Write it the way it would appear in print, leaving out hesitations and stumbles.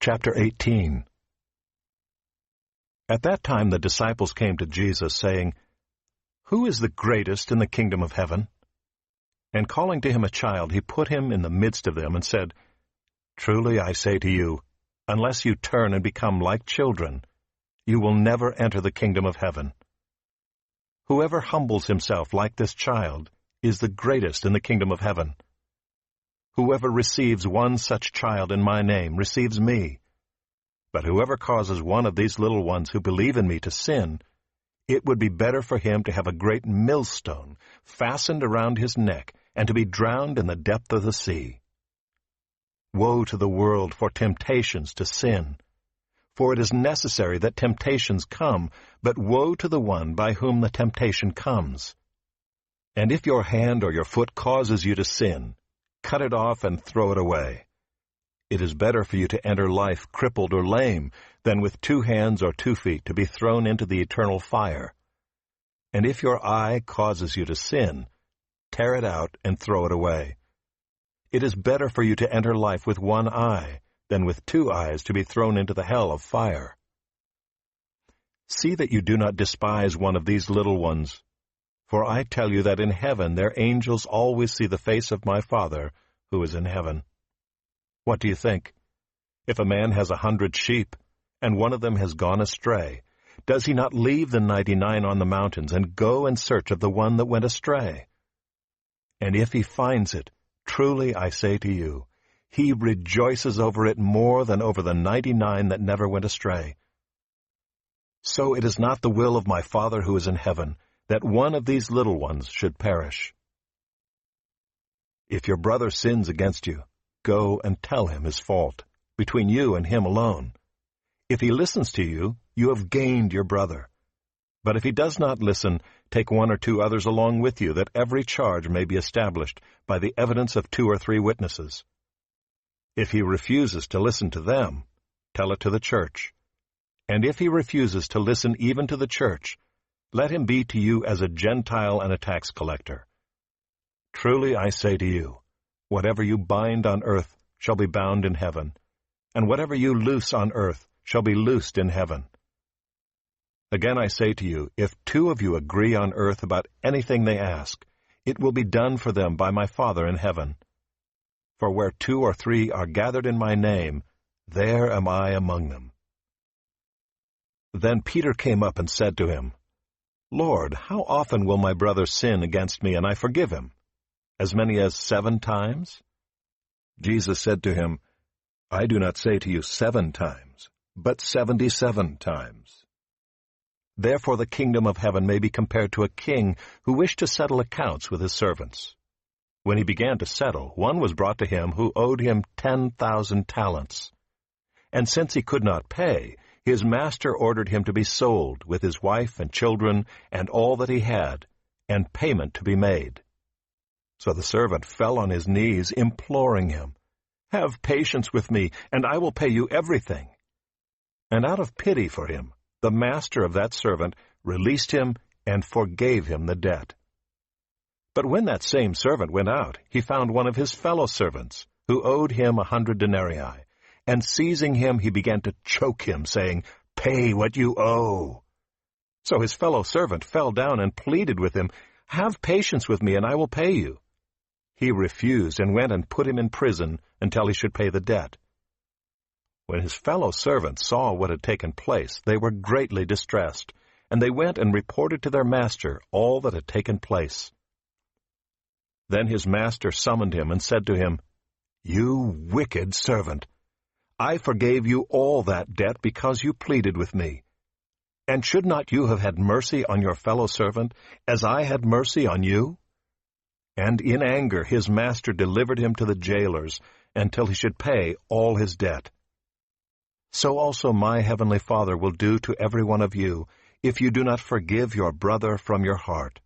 Chapter 18. At that time the disciples came to Jesus, saying, "Who is the greatest in the kingdom of heaven?" And calling to him a child, he put him in the midst of them and said, "Truly I say to you, unless you turn and become like children, you will never enter the kingdom of heaven. Whoever humbles himself like this child is the greatest in the kingdom of heaven. Whoever receives one such child in my name receives me. But whoever causes one of these little ones who believe in me to sin, it would be better for him to have a great millstone fastened around his neck and to be drowned in the depth of the sea. Woe to the world for temptations to sin! For it is necessary that temptations come, but woe to the one by whom the temptation comes. And if your hand or your foot causes you to sin, cut it off and throw it away. It is better for you to enter life crippled or lame than with 2 hands or 2 feet to be thrown into the eternal fire. And if your eye causes you to sin, tear it out and throw it away. It is better for you to enter life with 1 eye than with 2 eyes to be thrown into the hell of fire. See that you do not despise one of these little ones. For I tell you that in heaven their angels always see the face of my Father who is in heaven. What do you think? If a man has 100 sheep, and one of them has gone astray, does he not leave the 99 on the mountains and go in search of the one that went astray? And if he finds it, truly I say to you, he rejoices over it more than over the 99 that never went astray. So it is not the will of my Father who is in heaven that one of these little ones should perish. If your brother sins against you, go and tell him his fault, between you and him alone. If he listens to you, you have gained your brother. But if he does not listen, take 1 or 2 others along with you, that every charge may be established by the evidence of 2 or 3 witnesses. If he refuses to listen to them, tell it to the church. And if he refuses to listen even to the church, let him be to you as a Gentile and a tax collector. Truly I say to you, whatever you bind on earth shall be bound in heaven, and whatever you loose on earth shall be loosed in heaven. Again I say to you, if 2 of you agree on earth about anything they ask, it will be done for them by my Father in heaven. For where 2 or 3 are gathered in my name, there am I among them. Then Peter came up and said to him, Lord, how often will my brother sin against me and I forgive him? As many as 7 times? Jesus said to him, I do not say to you 7 times, but 77 times. Therefore the kingdom of heaven may be compared to a king who wished to settle accounts with his servants. When he began to settle, one was brought to him who owed him 10,000 talents. And since he could not pay, his master ordered him to be sold with his wife and children and all that he had, and payment to be made. So the servant fell on his knees, imploring him, Have patience with me, and I will pay you everything. And out of pity for him, the master of that servant released him and forgave him the debt. But when that same servant went out, he found one of his fellow servants, who owed him 100 denarii, and seizing him he began to choke him, saying, Pay what you owe. So his fellow servant fell down and pleaded with him, Have patience with me, and I will pay you. He refused and went and put him in prison until he should pay the debt. When his fellow servants saw what had taken place, they were greatly distressed, and they went and reported to their master all that had taken place. Then his master summoned him and said to him, You wicked servant! I forgave you all that debt because you pleaded with me. And should not you have had mercy on your fellow servant, as I had mercy on you? And in anger his master delivered him to the jailers until he should pay all his debt. So also my heavenly Father will do to every one of you, if you do not forgive your brother from your heart.